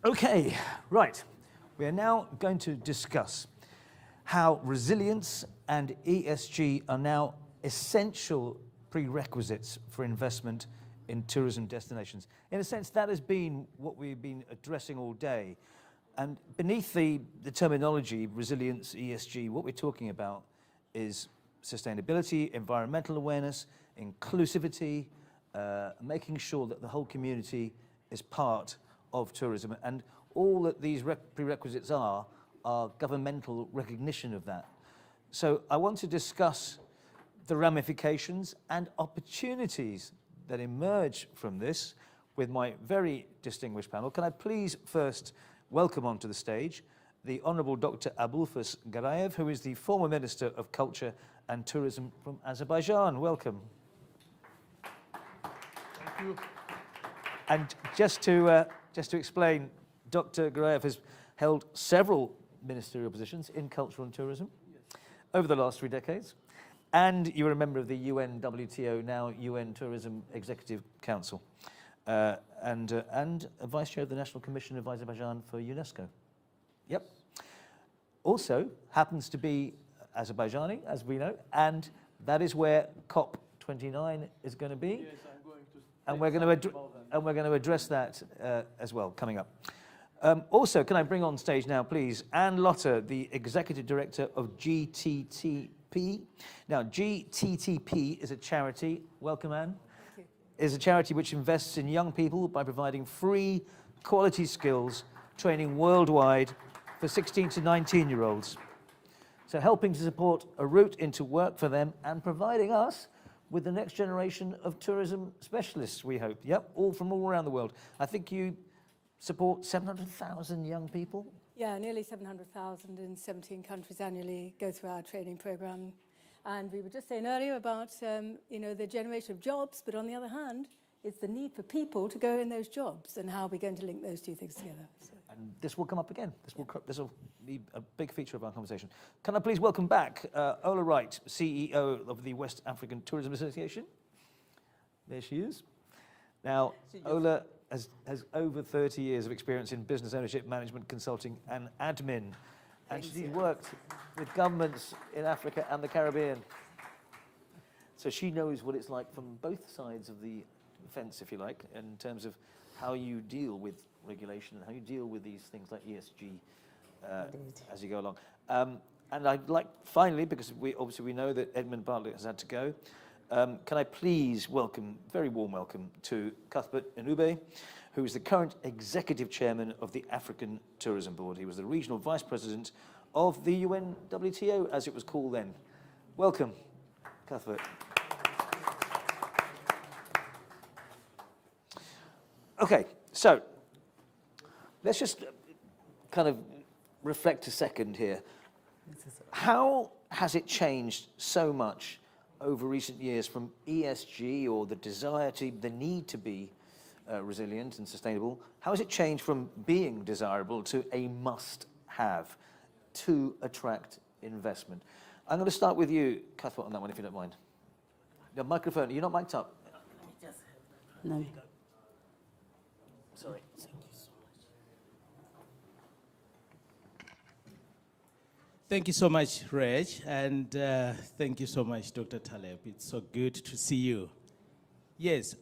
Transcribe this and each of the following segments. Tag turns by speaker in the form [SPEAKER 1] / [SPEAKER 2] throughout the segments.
[SPEAKER 1] Okay, right. We are now going to discuss how resilience and ESG are now essential prerequisites for investment in tourism destinations. In a sense, that has been what we've been addressing all day. And beneath the terminology, resilience, ESG, what we're talking about is sustainability, environmental awareness, inclusivity, making sure that the whole community is part of tourism. And all that these prerequisites are governmental recognition of that. So I want to discuss the ramifications and opportunities that emerge from this with my very distinguished panel. Can I please first welcome onto the stage the Honourable Dr. Abulfas Garayev, who is the former Minister of Culture and Tourism from Azerbaijan. Welcome.
[SPEAKER 2] Thank you.
[SPEAKER 1] And just to explain, Dr. Garayev has held several ministerial positions in culture and tourism over the last 3 decades. And you're a member of the UN WTO, now UN Tourism Executive Council, and a Vice Chair of the National Commission of Azerbaijan for UNESCO. Yep. Also happens to be Azerbaijani, as we know, and that is where COP29 is going to be.
[SPEAKER 2] Yes, I'm going to.
[SPEAKER 1] And we're going to address that as well coming up. Also, can I bring on stage now, please, Anne Lotter, the Executive Director of GTTP. Now, GTTP is a charity. Welcome, Anne.
[SPEAKER 3] Thank you.
[SPEAKER 1] Is a charity which invests in young people by providing free, quality skills training worldwide for 16 to 19-year-olds. So helping to support a route into work for them and providing us with the next generation of tourism specialists, we hope. Yep, all from all around the world. I think you support 700,000 young people?
[SPEAKER 3] Yeah, nearly 700,000 in 17 countries annually go through our training program. And we were just saying earlier about, the generation of jobs, but on the other hand, it's the need for people to go in those jobs and how we're going to link those two things together. So.
[SPEAKER 1] And this will come up again. This will be a big feature of our conversation. Can I please welcome back Ola Wright, CEO of the West African Tourism Association. There she is. Now, Ola has over 30 years of experience in business ownership, management, consulting, and admin. And she's worked with governments in Africa and the Caribbean. So she knows what it's like from both sides of the fence, if you like, in terms of how you deal with regulation and how you deal with these things like ESG as you go along. And I'd like, finally, because we know that Edmund Bartlett has had to go, can I please welcome, very warm welcome, to Cuthbert Ncube, who is the current Executive Chairman of the African Tourism Board. He was the Regional Vice President of the UN WTO, as it was called then. Welcome, Cuthbert. Okay, so let's just kind of reflect a second here. How has it changed so much over recent years from ESG, or the desire to, the need to be resilient and sustainable? How has it changed from being desirable to a must-have to attract investment? I'm going to start with you, Cuthbert, on that one, if you don't mind. The microphone, you're not mic'd up.
[SPEAKER 4] No.
[SPEAKER 1] Sorry.
[SPEAKER 2] Thank you so much, Reg, and thank you so much, Dr. Taleb. It's so good to see you. Yes,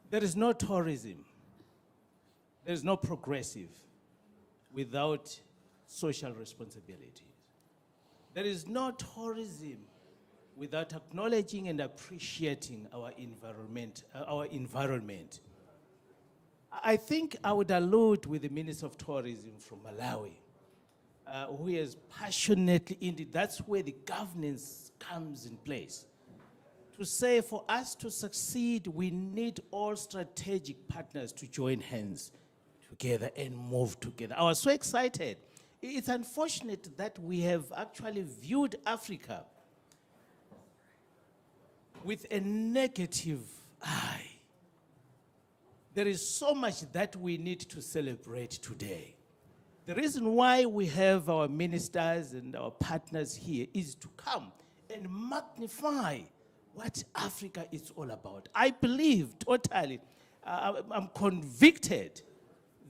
[SPEAKER 2] there is no tourism, there is no progressive without social responsibility. There is no tourism without acknowledging and appreciating our environment. I think I would allude with the Minister of Tourism from Malawi, who has passionately, indeed, that's where the governance comes in place. To say for us to succeed, we need all strategic partners to join hands together and move together. I was so excited. It's unfortunate that we have actually viewed Africa with a negative eye. There is so much that we need to celebrate today. The reason why we have our ministers and our partners here is to come and magnify what Africa is all about. I believe totally, I'm convicted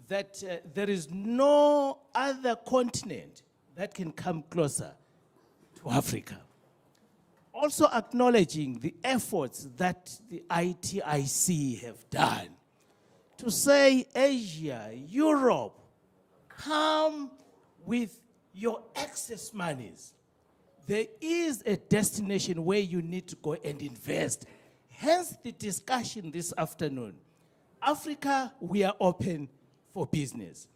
[SPEAKER 2] that there is no other continent that can come closer to Africa. Also acknowledging the efforts that the ITIC have done to say, Asia, Europe, come with your excess monies. There is a destination where you need to go and invest. Hence the discussion this afternoon. Africa, we are open for business.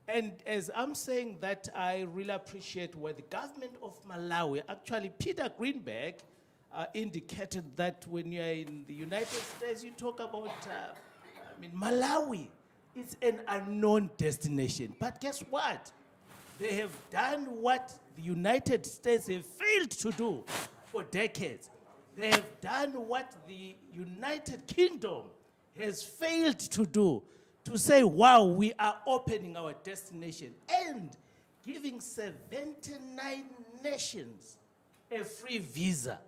[SPEAKER 2] And as I'm saying that, I really appreciate where the government of Malawi, actually Peter Greenberg, indicated that when you're in the United States, you talk about, Malawi is an unknown destination. But guess what? They have done what the United States have failed to do for decades. They have done what the United Kingdom has failed to do, to say, wow, we are opening our destination and giving 79 nations a free visa.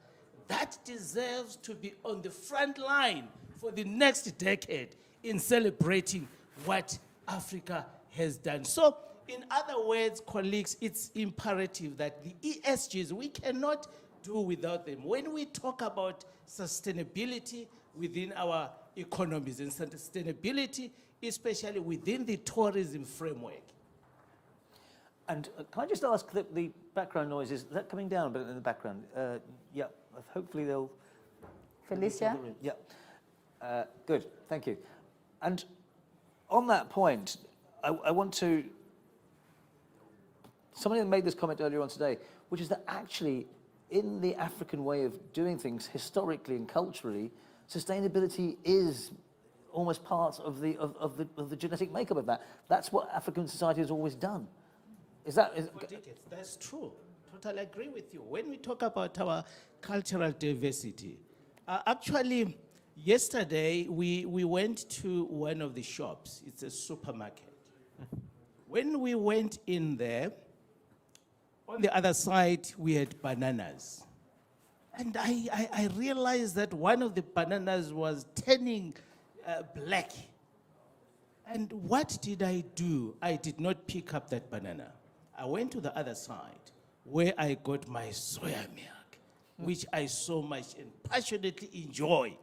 [SPEAKER 2] That deserves to be on the front line for the next decade in celebrating what Africa has done. So, in other words, colleagues, it's imperative that the ESGs, we cannot do without them. When we talk about sustainability within our economies and sustainability, especially within the tourism framework.
[SPEAKER 1] And can I just ask that the background noise, is that coming down a bit in the background? Yeah, hopefully they'll...
[SPEAKER 4] Felicia?
[SPEAKER 1] Yeah, good, thank you. And on that point, I want to... Somebody made this comment earlier on today, which is that actually, in the African way of doing things, historically and culturally, sustainability is almost part of the genetic makeup of that. That's what African society has always done. Is that...
[SPEAKER 2] For decades, that's true. Totally agree with you. When we talk about our cultural diversity, actually, yesterday we went to one of the shops. It's a supermarket. When we went in there, on the other side, we had bananas. And I realized that one of the bananas was turning black. And what did I do? I did not pick up that banana. I went to the other side where I got my soya milk, which I so much and passionately enjoy.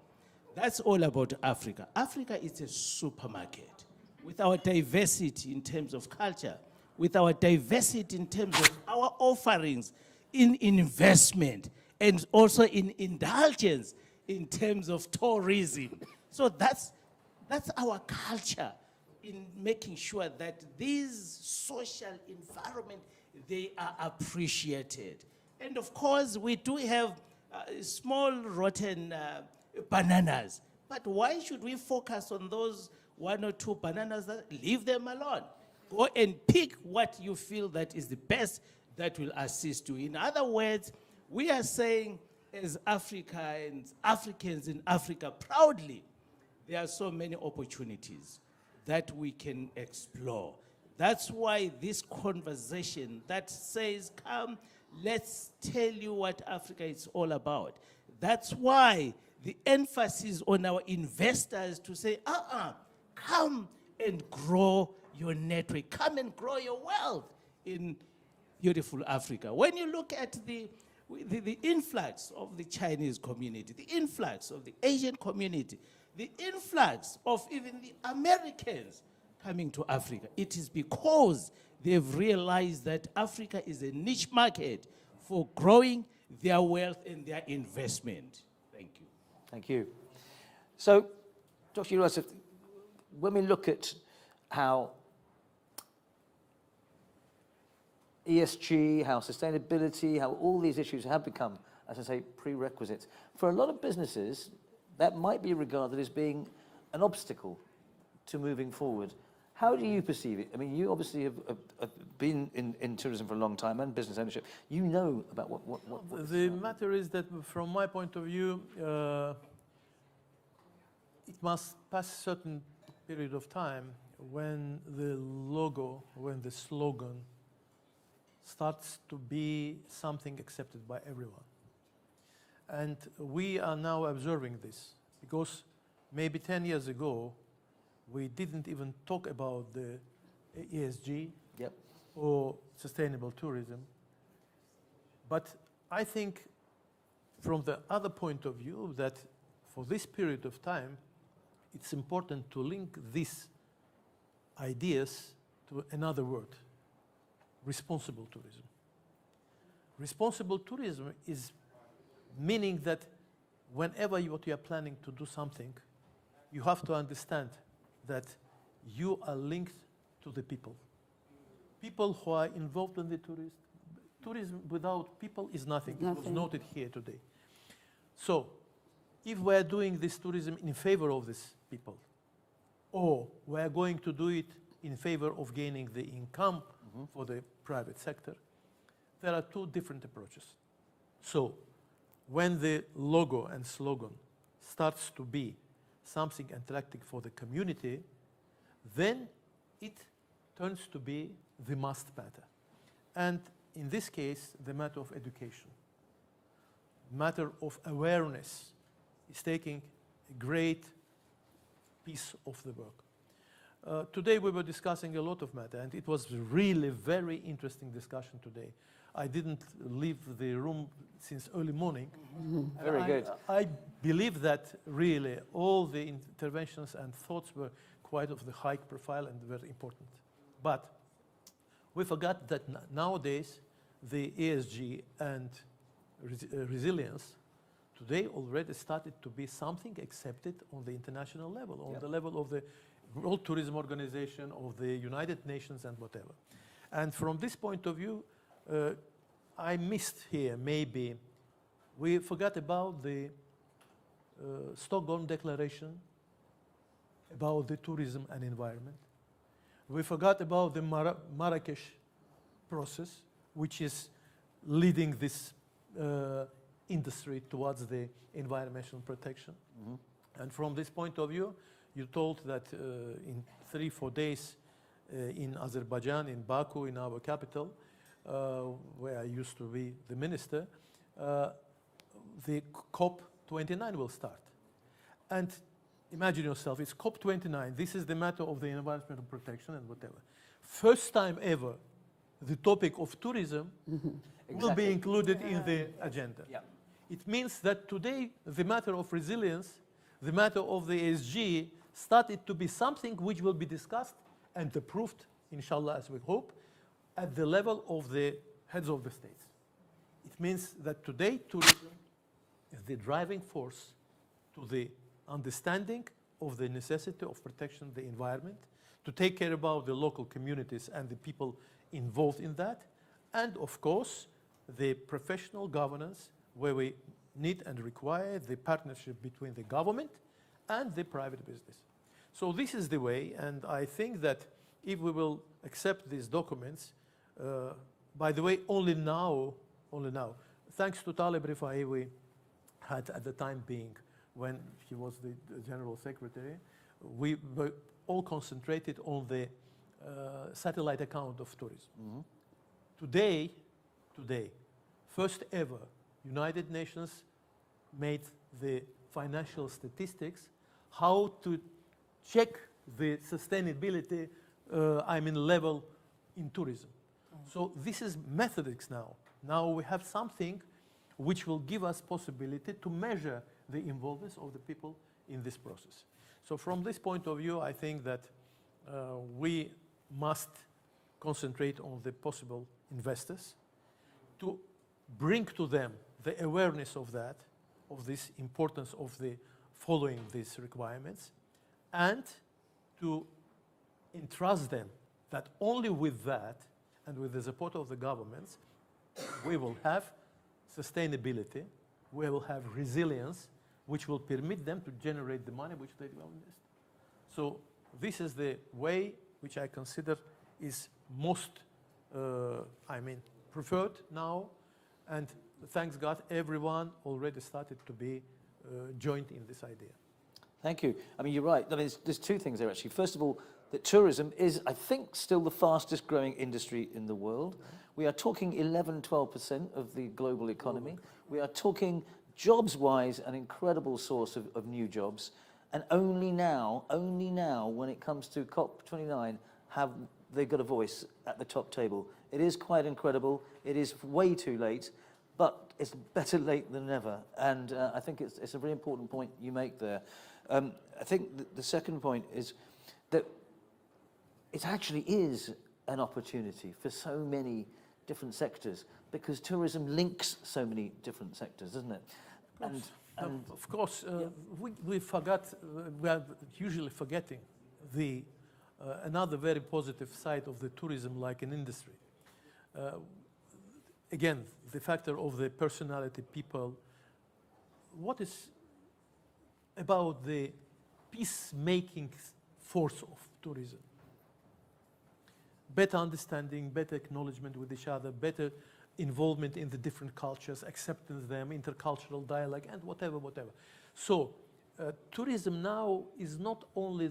[SPEAKER 2] That's all about Africa. Africa is a supermarket with our diversity in terms of culture, with our diversity in terms of our offerings in investment and also in indulgence in terms of tourism. So that's our culture in making sure that these social environment, they are appreciated. And of course, we do have small rotten bananas. But why should we focus on those one or two bananas? Leave them alone. Go and pick what you feel that is the best that will assist you. In other words, we are saying as Africans in Africa proudly, there are so many opportunities that we can explore. That's why this conversation that says, come, let's tell you what Africa is all about. That's why the emphasis on our investors to say, come and grow your network, come and grow your wealth in beautiful Africa. When you look at the influx of the Chinese community, the influx of the Asian community, the influx of even the Americans coming to Africa, it is because they've realized that Africa is a niche market for growing their wealth and their investment. Thank you.
[SPEAKER 1] Thank you. So, Dr. Yusuf, when we look at how ESG, how sustainability, how all these issues have become, as I say, prerequisites, for a lot of businesses, that might be regarded as being an obstacle to moving forward. How do you perceive it? I mean, you obviously have been in tourism for a long time and business ownership. You know about what
[SPEAKER 5] the matter is that, from my point of view, it must pass a certain period of time when the logo, when the slogan starts to be something accepted by everyone. And we are now observing this, because maybe 10 years ago, We didn't even talk about the ESG
[SPEAKER 1] Yep.
[SPEAKER 5] or sustainable tourism. But I think from the other point of view that for this period of time, it's important to link these ideas to another word, responsible tourism. Responsible tourism is meaning that whenever you are planning to do something, you have to understand that you are linked to the people. People who are involved in the tourism without people is nothing. It was noted here today. So, if we are doing this tourism in favor of these people, or we are going to do it in favor of gaining the income for the private sector, there are two different approaches. So, when the logo and slogan starts to be something attractive for the community, then it turns to be the must matter. And in this case, the matter of education, matter of awareness is taking a great piece of the work. Today we were discussing a lot of matter, and it was really very interesting discussion today. I didn't leave the room since early morning.
[SPEAKER 1] Very good.
[SPEAKER 5] I believe that really all the interventions and thoughts were quite of the high profile and very important. But we forgot that nowadays the ESG and resilience today already started to be something accepted on the international level, on the level of the World Tourism Organization, of the United Nations and whatever. And from this point of view, I missed here maybe, we forgot about the Stockholm Declaration about the tourism and environment. We forgot about the Marrakesh process, which is leading this industry towards the environmental protection. And from this point of view, you told that in 3-4 days in Azerbaijan, in Baku, in our capital, where I used to be the minister, the COP29 will start. And imagine yourself, it's COP29. This is the matter of the environmental protection and whatever. First time ever, the topic of tourism will be included in the agenda.
[SPEAKER 1] Yeah.
[SPEAKER 5] It means that today, the matter of resilience, the matter of the ESG, started to be something which will be discussed and approved, inshallah, as we hope, at the level of the heads of the states. It means that today, tourism is the driving force to the understanding of the necessity of protecting the environment, to take care about the local communities and the people involved in that, and of course, the professional governance where we need and require the partnership between the government and the private business. So this is the way, and I think that if we will accept these documents, by the way, only now, thanks to Taleb Rifai, we had at the time being, when he was the General Secretary, we were all concentrated on the satellite account of tourism. Today, first ever, United Nations made the financial statistics, how to check the sustainability, level in tourism. So this is methods now. Now we have something which will give us possibility to measure the involvement of the people in this process. So from this point of view, I think that we must concentrate on the possible investors to bring to them the awareness of that, of this importance of the following these requirements, and to entrust them that only with that and with the support of the governments, we will have sustainability, we will have resilience, which will permit them to generate the money which they will invest. So this is the way which I consider is most, preferred now, and thanks God, everyone already started to be joined in this idea.
[SPEAKER 1] Thank you. I mean, you're right. I mean, there's two things there, actually. First of all, that tourism is, I think, still the fastest growing industry in the world. We are talking 11-12% of the global economy. We are talking jobs-wise an incredible source of new jobs. And only now, when it comes to COP29, have they got a voice at the top table. It is quite incredible. It is way too late, but it's better late than never. And I think it's a very important point you make there. I think the second point is that it actually is an opportunity for so many different sectors, because tourism links so many different sectors, doesn't it? And
[SPEAKER 5] of course, we forgot, we are usually forgetting the another very positive side of the tourism, like an industry. Again, the factor of the personality, people. What is about the peacemaking force of tourism? Better understanding, better acknowledgement with each other, better involvement in the different cultures, acceptance them, intercultural dialogue, and whatever. So tourism now is not only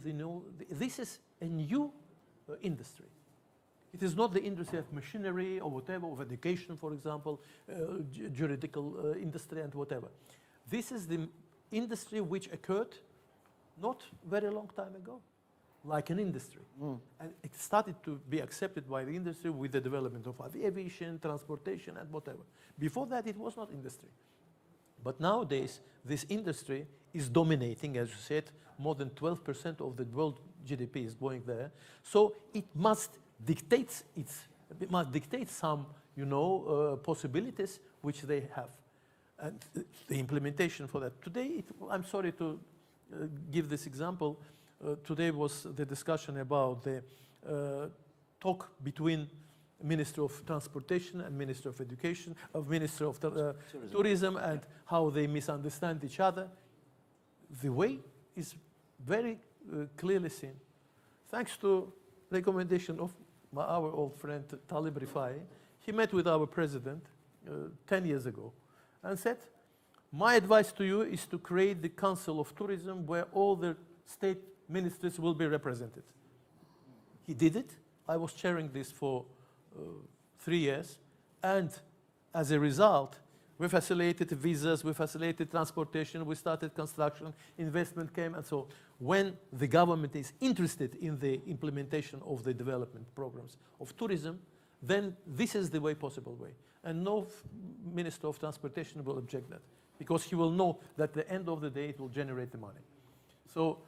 [SPEAKER 5] this is a new industry. It is not the industry of machinery or whatever, of education, for example, juridical industry and whatever. This is the industry which occurred not very long time ago, like an industry. And it started to be accepted by the industry with the development of aviation, transportation, and whatever. Before that, it was not industry. But nowadays, this industry is dominating, as you said, more than 12% of the world GDP is going there. So it must dictate some, possibilities which they have, and the implementation for that. Today, I'm sorry to give this example. Today was the discussion about the talk between Minister of Transportation and Minister of Education, Minister of Tourism, and how they misunderstand each other. The way is very clearly seen. Thanks to recommendation of our old friend Talib Rifai, he met with our president 10 years ago and said, my advice to you is to create the Council of Tourism where all the state ministries will be represented. He did it. I was chairing this for 3 years. And as a result, we facilitated visas, we facilitated transportation, we started construction, investment came, and so when the government is interested in the implementation of the development programs of tourism, then this is the possible way. And no Minister of Transportation will object that, because he will know that at the end of the day it will generate the money. So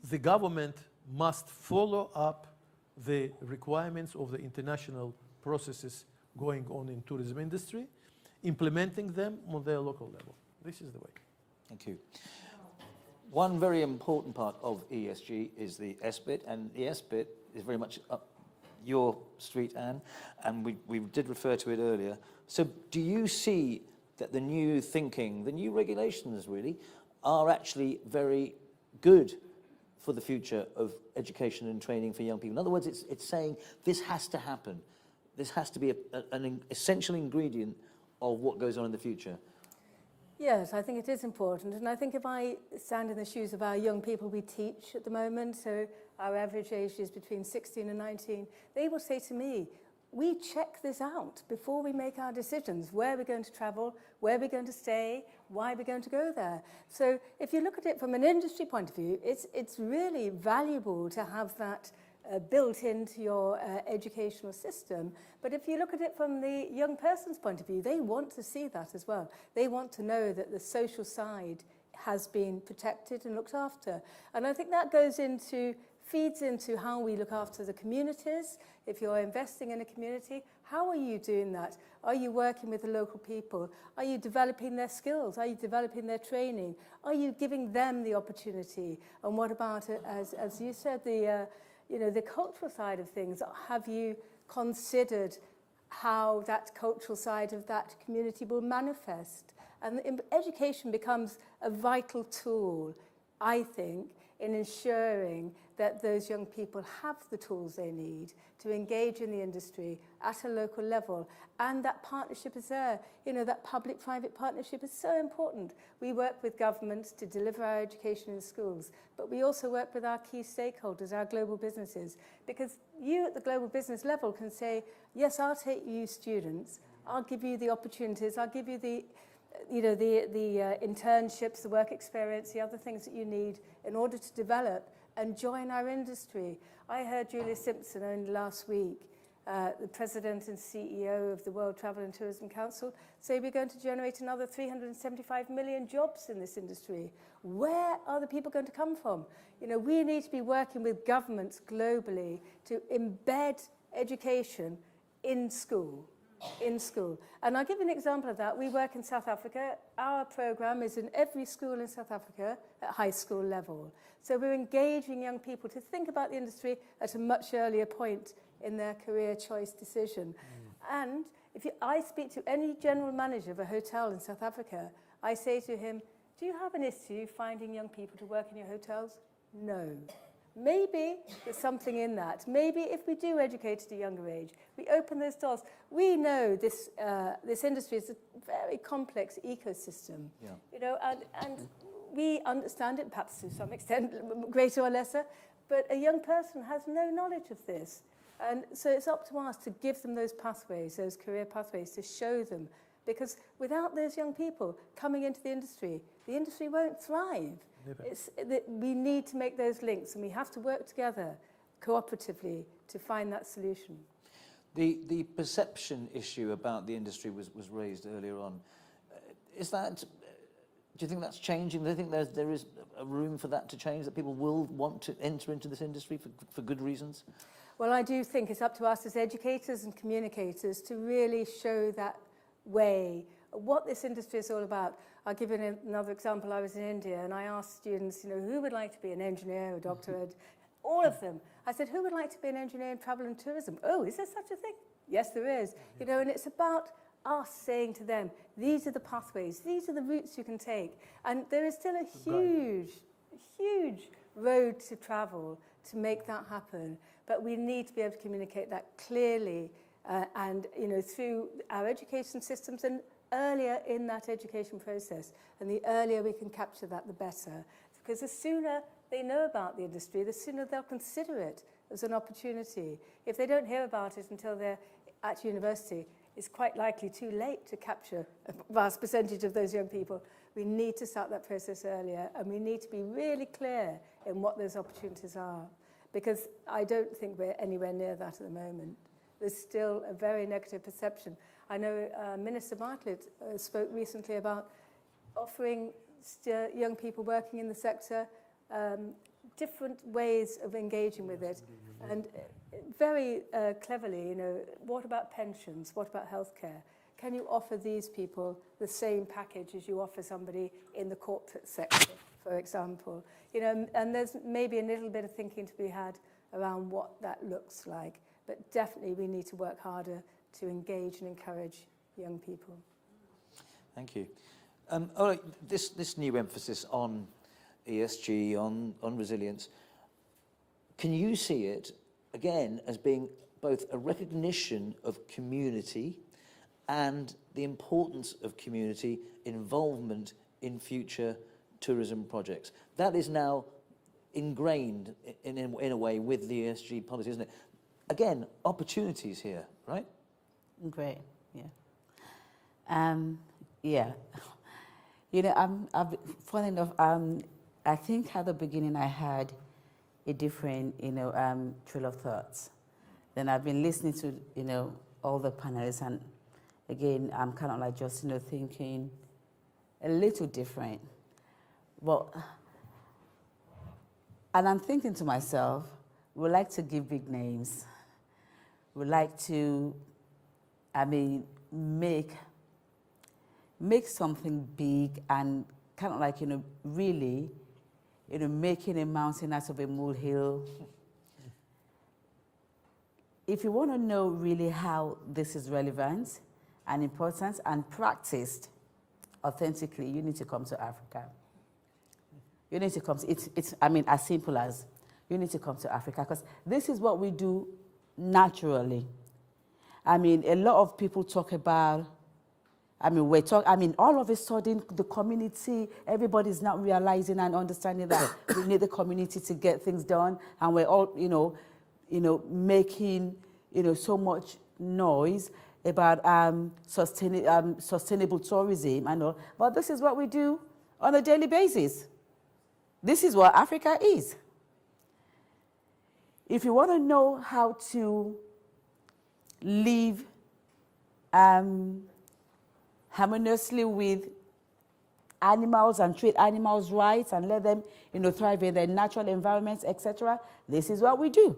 [SPEAKER 5] the government must follow up the requirements of the international processes going on in tourism industry, implementing them on their local level. This is the way.
[SPEAKER 1] Thank you. One very important part of ESG is the S-bit, and the S-bit is very much up your street, Anne, and we did refer to it earlier. So do you see that the new thinking, the new regulations really, are actually very good for the future of education and training for young people? In other words, it's saying this has to happen. This has to be an essential ingredient of what goes on in the future.
[SPEAKER 3] Yes, I think it is important. And I think if I stand in the shoes of our young people we teach at the moment, so our average age is between 16 and 19, they will say to me, we check this out before we make our decisions, where we're going to travel, where we're going to stay, why we're going to go there. So if you look at it from an industry point of view, it's really valuable to have that built into your educational system. But if you look at it from the young person's point of view, they want to see that as well. They want to know that the social side has been protected and looked after. And I think that feeds into how we look after the communities. If you're investing in a community, how are you doing that? Are you working with the local people? Are you developing their skills? Are you developing their training? Are you giving them the opportunity? And what about, as you said, the cultural side of things? Have you considered how that cultural side of that community will manifest? And education becomes a vital tool, I think, in ensuring that those young people have the tools they need to engage in the industry at a local level. And that partnership is there. That public-private partnership is so important. We work with governments to deliver our education in schools, but we also work with our key stakeholders, our global businesses, because you at the global business level can say, yes, I'll take you students, I'll give you the opportunities, I'll give you the you know, the internships, the work experience, the other things that you need in order to develop and join our industry. I heard Julia Simpson only last week, the president and CEO of the World Travel and Tourism Council, say we're going to generate another 375 million jobs in this industry. Where are the people going to come from? You know, we need to be working with governments globally to embed education in school. And I'll give you an example of that. We work in South Africa. Our program is in every school in South Africa at high school level. So we're engaging young people to think about the industry at a much earlier point in their career choice decision. And I speak to any general manager of a hotel in South Africa, I say to him, do you have an issue finding young people to work in your hotels? No. Maybe there's something in that. Maybe if we do educate at a younger age, we open those doors. We know this industry is a very complex ecosystem, you know, and we understand it, perhaps to some extent, greater or lesser, but a young person has no knowledge of this. And so it's up to us to give them those pathways, those career pathways, to show them. Because without those young people coming into the industry won't thrive. We need to make those links, and we have to work together cooperatively to find that solution.
[SPEAKER 1] The perception issue about the industry was raised earlier on. Do you think that's changing? Do you think there is a room for that to change, that people will want to enter into this industry for good reasons?
[SPEAKER 3] Well, I do think it's up to us as educators and communicators to really show that way, what this industry is all about. I'll give you another example. I was in India and I asked students, you know, who would like to be an engineer, a doctor, all of them. I said, who would like to be an engineer in travel and tourism? Oh, is there such a thing? Yes, there is. You know, and it's about us saying to them, these are the pathways, these are the routes you can take. And there is still a huge road to travel to make that happen. But we need to be able to communicate that clearly and, you know, through our education systems and earlier in that education process. And the earlier we can capture that, the better. Because the sooner they know about the industry, the sooner they'll consider it as an opportunity. If they don't hear about it until they're at university, it's quite likely too late to capture a vast percentage of those young people. We need to start that process earlier, and we need to be really clear in what those opportunities are. Because I don't think we're anywhere near that at the moment. There's still a very negative perception. I know Minister Bartlett spoke recently about offering young people working in the sector different ways of engaging with it. And very cleverly, you know, what about pensions? What about healthcare? Can you offer these people the same package as you offer somebody in the corporate sector, for example? You know, and there's maybe a little bit of thinking to be had around what that looks like. But definitely we need to work harder to engage and encourage young people. Thank you.
[SPEAKER 1] All right, this new emphasis on ESG, on resilience, can you see it, again, as being both a recognition of community and the importance of community involvement in future tourism projects? That is now ingrained in a way with the ESG policy, isn't it? Again, opportunities here, right?
[SPEAKER 4] Great, yeah. Yeah. You know, funny enough, I think at the beginning I had a different, you know, trail of thoughts. Then I've been listening to, you know, all the panelists, and again, I'm kind of like just, you know, thinking a little different. Well, and I'm thinking to myself, we like to give big names. We like to, I mean, make something big and kind of like, you know, really, you know, making a mountain out of a molehill. If you want to know really how this is relevant and important and practiced authentically, you need to come to Africa. You need to come to, it's I mean, as simple as, you need to come to Africa, because this is what we do naturally. I mean, a lot of people talk about, all of a sudden, the community, everybody's not realizing and understanding that we need the community to get things done, and we're all, you know, making, you know, so much noise. about sustainable tourism and all, but this is what we do on a daily basis. This is what Africa is. If you want to know how to live harmoniously with animals and treat animals' rights and let them, thrive in their natural environments, etc., this is what we do.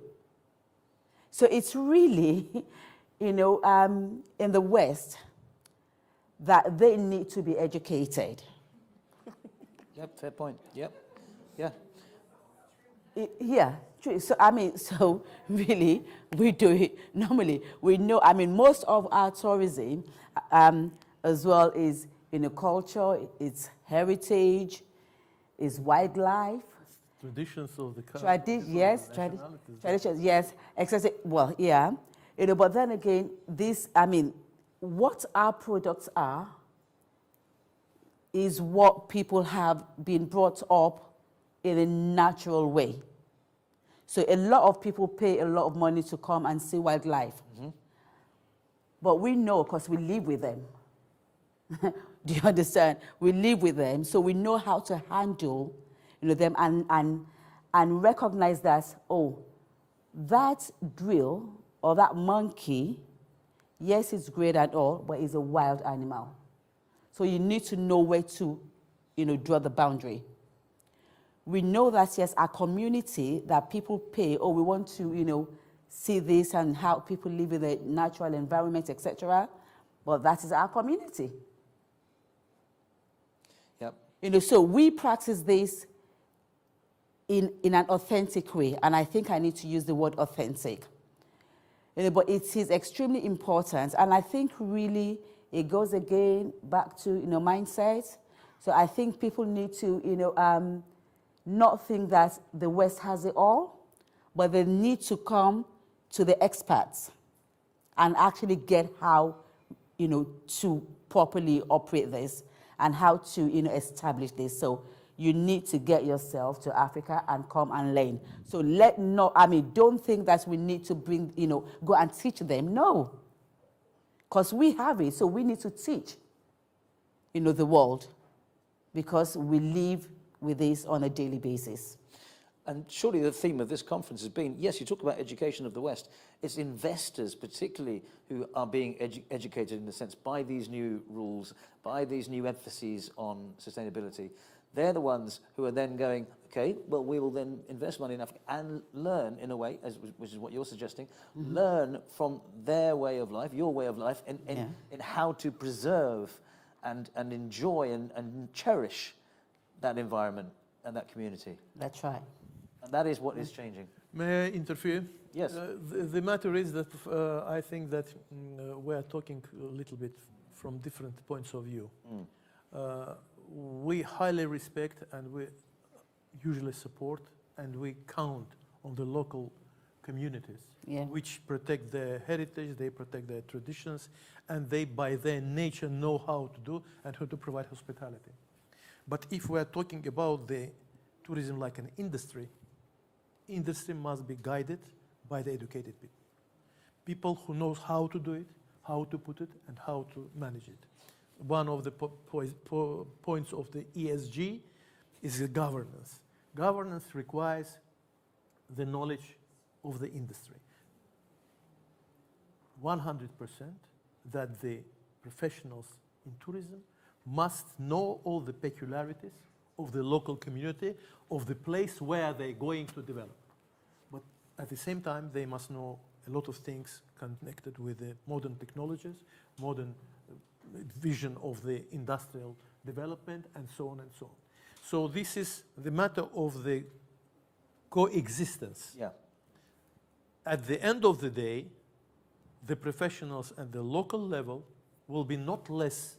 [SPEAKER 4] So it's really, in the West, that they need to be educated.
[SPEAKER 1] Yep, fair point. Yep, yeah.
[SPEAKER 4] Yeah, true. So, so really, we do it normally. We know, most of our tourism as well is, culture, it's heritage, it's wildlife.
[SPEAKER 5] Traditions of the country.
[SPEAKER 4] Yes, traditions, yes. Well, yeah. But then again, what our products are is what people have been brought up in a natural way. So a lot of people pay a lot of money to come and see wildlife. Mm-hmm. But we know because we live with them. Do you understand? We live with them, so we know how to handle them and recognize that, that drill or that monkey, yes, it's great and all, but it's a wild animal. So you need to know where to, draw the boundary. We know that, yes, our community, that people pay, we want to, see this and how people live in the natural environment, etc. But that is our community. Yep. So we practice this in an authentic way, and I think I need to use the word authentic. But it is extremely important, and I think really it goes again back to mindset. So I think people need to not think that the West has it all, but they need to come to the experts and actually get how to properly operate this and how to establish this. So you need to get yourself to Africa and come and learn. So don't think that we need to bring, go and teach them. No, because we have it. So we need to teach, the world, because we live with this on a daily basis.
[SPEAKER 1] And surely the theme of this conference has been, yes, you talk about education of the West. It's investors particularly who are being educated in a sense by these new rules, by these new emphases on sustainability. They're the ones who are then going, okay, well, we will then invest money in Africa and learn in a way, which is what you're suggesting, mm-hmm. learn from their way of life, your way of life, in how to preserve and enjoy and cherish that environment and that community.
[SPEAKER 4] That's right.
[SPEAKER 1] And that is what is changing.
[SPEAKER 5] May I interfere?
[SPEAKER 1] Yes.
[SPEAKER 5] The matter is that I think that we're talking a little bit from different points of view. Mm. We highly respect and we usually support and we count on the local communities, which protect their heritage, they protect their traditions, and they by their nature know how to do and how to provide hospitality. But if we're talking about the tourism like an industry, industry must be guided by the educated people. People who knows how to do it, how to put it, and how to manage it. One of the points of the ESG is the governance. Governance requires the knowledge of the industry. 100% that the professionals in tourism must know all the peculiarities of the local community, of the place where they're going to develop. But at the same time, they must know a lot of things connected with the modern technologies, modern vision of the industrial development, and so on and so on. So this is the matter of the coexistence.
[SPEAKER 1] Yeah.
[SPEAKER 5] At the end of the day, the professionals at the local level will be not less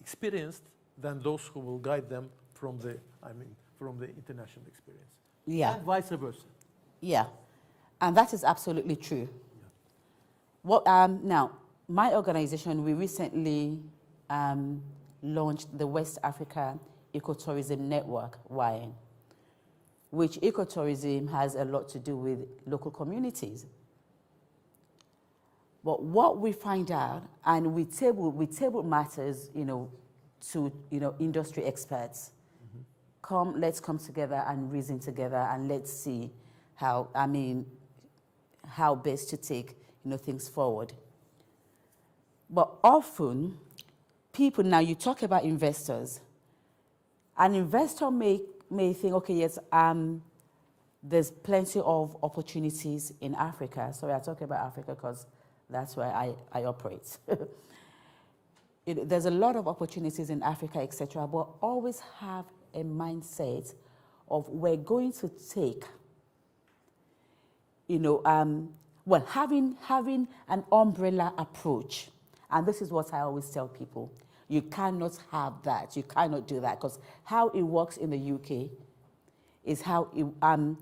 [SPEAKER 5] experienced than those who will guide them from the international experience.
[SPEAKER 4] Yeah.
[SPEAKER 5] And vice versa.
[SPEAKER 4] Yeah, and that is absolutely true. Yeah. Well, now, my organization, we recently launched the West Africa Ecotourism Network, WATO, which ecotourism has a lot to do with local communities. But what we find out, and we table matters, to industry experts. Let's come together and reason together, and let's see how best to take things forward. But often, people, now you talk about investors. An investor may think, okay, yes, there's plenty of opportunities in Africa. So I talk about Africa because that's where I operate. There's a lot of opportunities in Africa, etc., but always have a mindset of we're going to take, having an umbrella approach. And this is what I always tell people. You cannot have that. You cannot do that, because how it works in the UK is how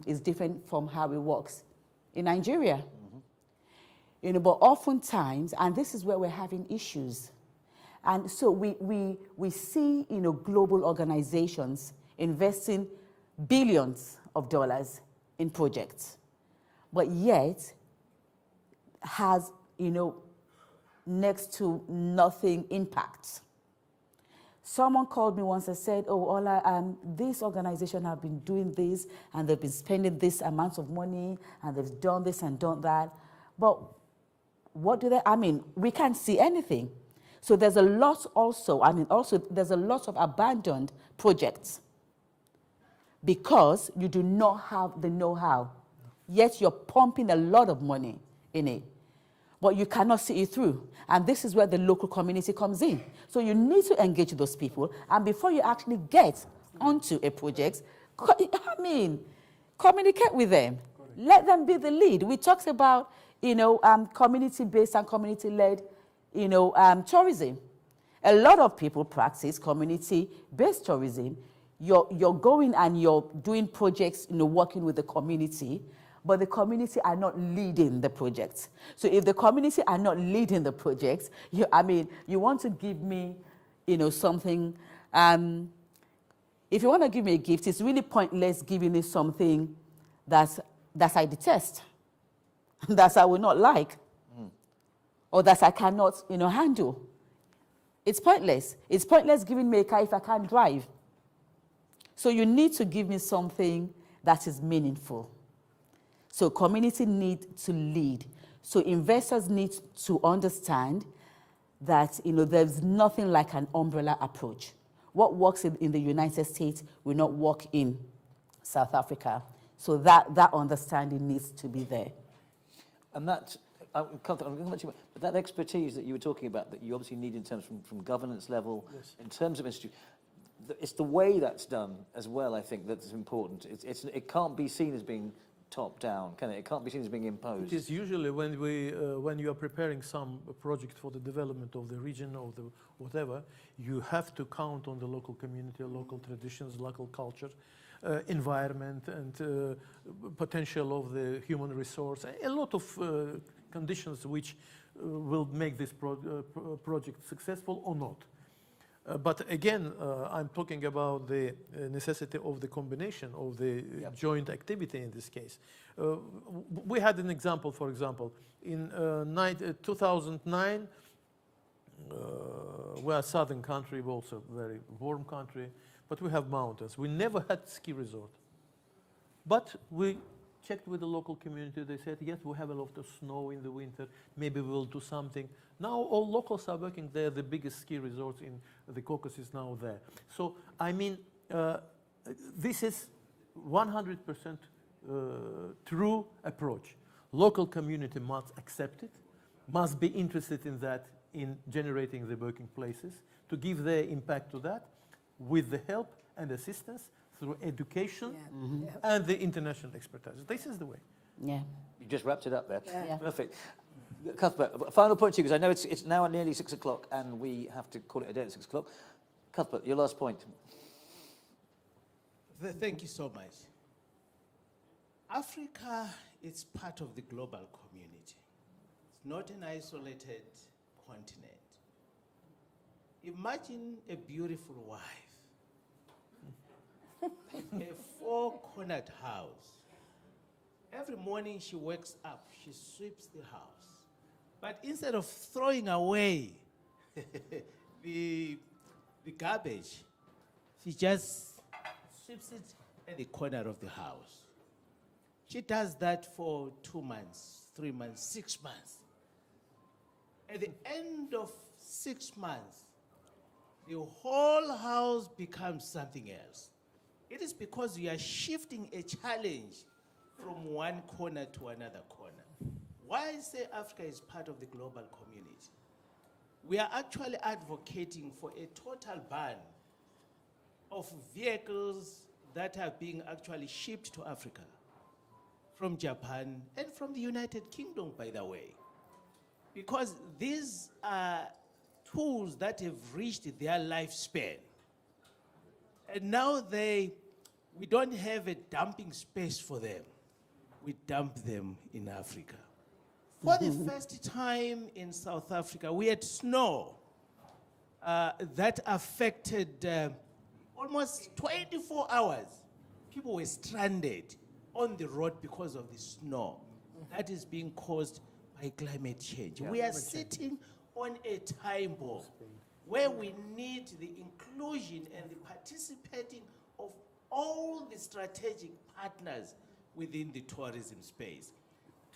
[SPEAKER 4] is different from how it works in Nigeria. But oftentimes, and this is where we're having issues. And so we see, global organizations investing billions of dollars in projects, but yet has, next to nothing impact. Someone called me once and said, oh, Ola, this organization have been doing this, and they've been spending this amount of money, and they've done this and done that. But what do they, we can't see anything. So there's a lot also, there's a lot of abandoned projects because you do not have the know-how. Yet you're pumping a lot of money in it, but you cannot see it through. And this is where the local community comes in. So you need to engage those people. And before you actually get onto a project, communicate with them. Let them be the lead. We talked about, community-based and community-led, tourism. A lot of people practice community-based tourism. You're going and you're doing projects, working with the community, but the community are not leading the projects. So if the community are not leading the projects, you want to give me, something. If you want to give me a gift, it's really pointless giving me something that I detest, that I will not like, or that I cannot, handle. It's pointless. It's pointless giving me a car if I can't drive. So you need to give me something that is meaningful. So community need to lead. So investors need to understand that, there's nothing like an umbrella approach. What works in the United States will not work in South Africa. So that understanding needs to be there.
[SPEAKER 1] And that, I'm going to let you, but that expertise that you were talking about, that you obviously need in terms from governance level, yes, in terms of institute, it's the way that's done as well, I think, that's important. It can't be seen as being top down, can it? It can't be seen as being imposed.
[SPEAKER 5] It is usually when you are preparing some project for the development of the region or the whatever, you have to count on the local community, local traditions, local culture, environment, and potential of the human resource. A lot of conditions which will make this project successful or not. But again, I'm talking about the necessity of the combination of the joint activity in this case. We had an example, for example, in 2009, we're a southern country, we're also a very warm country, but we have mountains. We never had ski resort. But we checked with the local community. They said, yes, we have a lot of snow in the winter. Maybe we'll do something. Now all locals are working there. The biggest ski resort in the Caucasus is now there. So, this is 100% true approach. Local community must accept it, must be interested in that, in generating the working places, to give their impact to that, with the help and assistance through education and the international expertise. This is the way.
[SPEAKER 4] Yeah.
[SPEAKER 1] You just wrapped it up there.
[SPEAKER 4] Yeah.
[SPEAKER 1] Perfect. Cuthbert, a final point to you, because I know it's now nearly 6 o'clock and we have to call it a day at 6 o'clock. Cuthbert, your last point.
[SPEAKER 2] Thank you so much. Africa is part of the global community. It's not an isolated continent. Imagine a beautiful wife, a four-cornered house. Every morning she wakes up, she sweeps the house, But instead of throwing away the garbage, she just sweeps it at the corner of the house. She does that for 2 months, 3 months, 6 months. At the end of 6 months, the whole house becomes something else. It is because you are shifting a challenge from one corner to another corner. Why I say Africa is part of the global community? We are actually advocating for a total ban of vehicles that are being actually shipped to Africa from Japan and from the United Kingdom, by the way. Because these are tools that have reached their lifespan. And now we don't have a dumping space for them. We dump them in Africa. For the first time in South Africa, we had snow that affected almost 24 hours. People were stranded on the road because of the snow. That is being caused by climate change. We are sitting on a time bomb where we need the inclusion and the participating of all the strategic partners within the tourism space.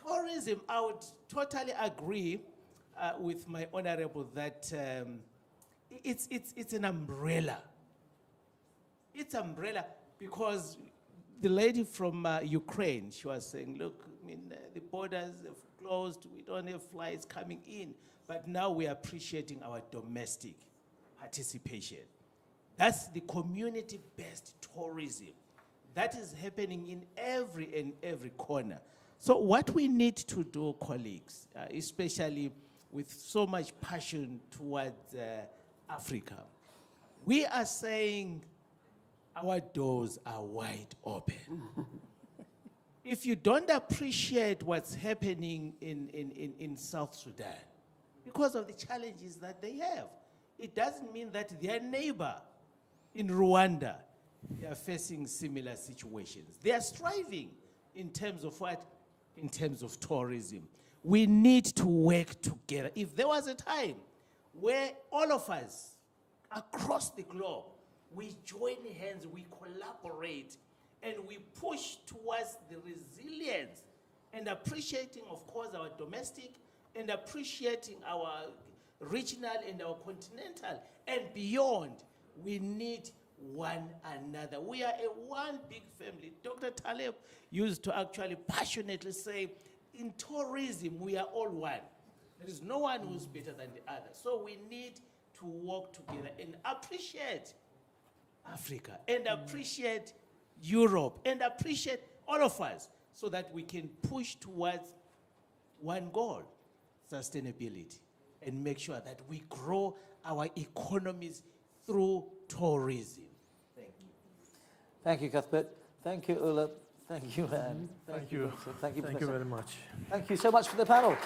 [SPEAKER 2] Tourism, I would totally agree with my honorable that it's an umbrella. It's umbrella because the lady from Ukraine, she was saying, look, I mean, the borders have closed, we don't have flights coming in, but now we are appreciating our domestic participation. That's the community-based tourism. That is happening in every corner. So what we need to do, colleagues, especially with so much passion towards Africa, we are saying our doors are wide open. If you don't appreciate what's happening in South Sudan, because of the challenges that they have, it doesn't mean that their neighbor in Rwanda, they are facing similar situations. They are striving in terms of what? In terms of tourism. We need to work together. If there was a time where all of us across the globe, we join hands, we collaborate, and we push towards the resilience and appreciating, of course, our domestic and appreciating our regional and our continental and beyond, we need one another. We are a one big family. Dr. Taleb used to actually passionately say, in tourism, we are all one. There is no one who's better than the other. So we need to work together and appreciate Africa and appreciate Europe and appreciate all of us so that we can push towards one goal, sustainability, and make sure that we grow our economies through tourism. Thank you.
[SPEAKER 1] Thank you, Cuthbert. Thank you, Ula. Thank you, Anne.
[SPEAKER 5] Thank you.
[SPEAKER 1] Thank you,
[SPEAKER 5] Thank you
[SPEAKER 1] Professor.
[SPEAKER 5] very much.
[SPEAKER 1] Thank you so much for the panel.